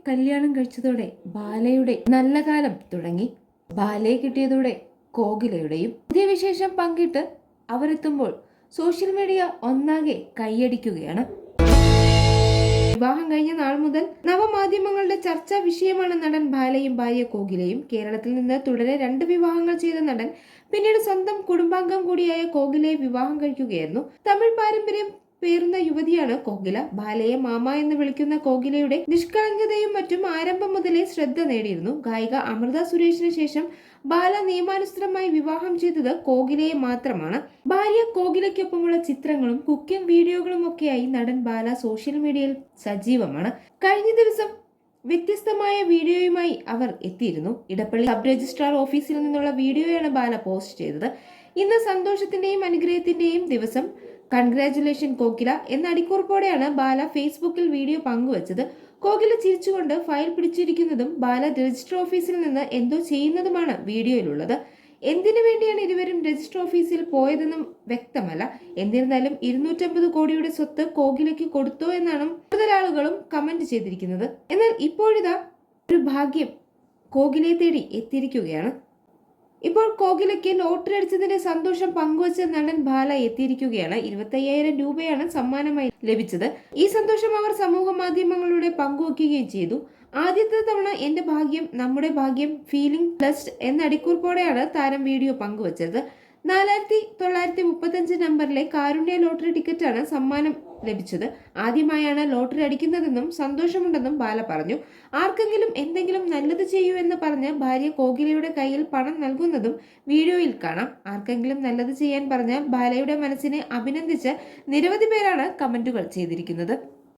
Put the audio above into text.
കല്യാണം കഴിച്ചതോടെ ബാലയുടെ നല്ല കാലം തുടങ്ങി. ബാലയെ കിട്ടിയതോടെ കോകിലയുടെയും. പുതിയ വിശേഷം പങ്കിട്ട് അവരെത്തുമ്പോൾ സോഷ്യൽ മീഡിയ ഒന്നാകെ കൈയടിക്കുകയാണ്. വിവാഹം കഴിഞ്ഞ നാൾ മുതൽ നവമാധ്യമങ്ങളുടെ ചർച്ചാ വിഷയമാണ് നടൻ ബാലയും ഭാര്യ കോകിലയും. കേരളത്തിൽ നിന്ന് തുടരെ 2 വിവാഹങ്ങൾ ചെയ്ത നടൻ പിന്നീട് സ്വന്തം കുടുംബാംഗം കൂടിയായ കോകിലയെ വിവാഹം കഴിക്കുകയായിരുന്നു. തമിഴ് പാരമ്പര്യം പേറുന്ന യുവതിയാണ് കോകില. ബാലയെ മാമ എന്ന് വിളിക്കുന്ന കോകിലയുടെ നിഷ്കളങ്കതയും മറ്റും ആരംഭം മുതലേ ശ്രദ്ധ നേടിയിരുന്നു. ഗായിക അമൃത സുരേഷിന് ശേഷം ബാല നിയമാനുസൃതമായി വിവാഹം ചെയ്തത് കോകിലയെ മാത്രമാണ്. ഭാര്യ കോകിലയ്ക്കൊപ്പമുള്ള ചിത്രങ്ങളും കുക്കിംഗ് വീഡിയോകളും ഒക്കെയായി നടൻ ബാല സോഷ്യൽ മീഡിയയിൽ സജീവമാണ്. കഴിഞ്ഞ ദിവസം വ്യത്യസ്തമായ വീഡിയോയുമായി അവർ എത്തിയിരുന്നു. ഇടപ്പള്ളി സബ് രജിസ്ട്രാർ ഓഫീസിൽ നിന്നുള്ള വീഡിയോയാണ് ബാല പോസ്റ്റ് ചെയ്തത്. ഇന്ന് സന്തോഷത്തിന്റെയും അനുഗ്രഹത്തിന്റെയും ദിവസം, കൺഗ്രാറ്റുലേഷൻ കോകില എന്ന അടിക്കുറിപ്പോടെയാണ് ബാല ഫേസ്ബുക്കിൽ വീഡിയോ പങ്കുവച്ചത്. കോകില ചിരിച്ചുകൊണ്ട് ഫയൽ പിടിച്ചിരിക്കുന്നതും ബാല രജിസ്റ്റർ ഓഫീസിൽ നിന്ന് എന്തോ ചെയ്യുന്നതുമാണ് വീഡിയോയിലുള്ളത്. എന്തിനു വേണ്ടിയാണ് ഇരുവരും രജിസ്റ്റർ ഓഫീസിൽ പോയതെന്നും വ്യക്തമല്ല. എന്നിരുന്നാലും 250 കോടിയുടെ സ്വത്ത് കോകിലയ്ക്ക് കൊടുത്തോ എന്നാണ് കൂടുതൽ ആളുകളും കമന്റ് ചെയ്തിരിക്കുന്നത്. എന്നാൽ ഇപ്പോഴിതാ ഒരു ഭാഗ്യം കോകിലയെ തേടി എത്തിയിരിക്കുകയാണ്. ഇപ്പോൾ കോകിലയ്ക്ക് ലോട്ടറി അടിച്ചതിന്റെ സന്തോഷം പങ്കുവച്ച നടൻ ബാല എത്തിയിരിക്കുകയാണ്. 25,000 രൂപയാണ് സമ്മാനമായി ലഭിച്ചത്. ഈ സന്തോഷം അവർ സമൂഹ മാധ്യമങ്ങളിലൂടെ പങ്കുവയ്ക്കുകയും ചെയ്തു. ആദ്യത്തെ തവണ എന്റെ ഭാഗ്യം, നമ്മുടെ ഭാഗ്യം, ഫീലിംഗ് ബ്ലെസ്ഡ് എന്ന അടിക്കുറിപ്പോടെയാണ് താരം വീഡിയോ പങ്കുവച്ചത്. 4935 നമ്പറിലെ കാരുണ്യ ലോട്ടറി ടിക്കറ്റാണ് സമ്മാനം ലഭിച്ചത്. ആദ്യമായാണ് ലോട്ടറി അടിക്കുന്നതെന്നും സന്തോഷമുണ്ടെന്നും ബാല പറഞ്ഞു. ആർക്കെങ്കിലും എന്തെങ്കിലും നല്ലത് ചെയ്യൂ എന്ന് പറഞ്ഞ് ഭാര്യ കോകിലയുടെ കയ്യിൽ പണം നൽകുന്നതും വീഡിയോയിൽ കാണാം. ആർക്കെങ്കിലും നല്ലത് ചെയ്യാൻ പറഞ്ഞ ബാലയുടെ മനസ്സിനെ അഭിനന്ദിച്ച് നിരവധി പേരാണ് കമന്റുകൾ ചെയ്തിരിക്കുന്നത്.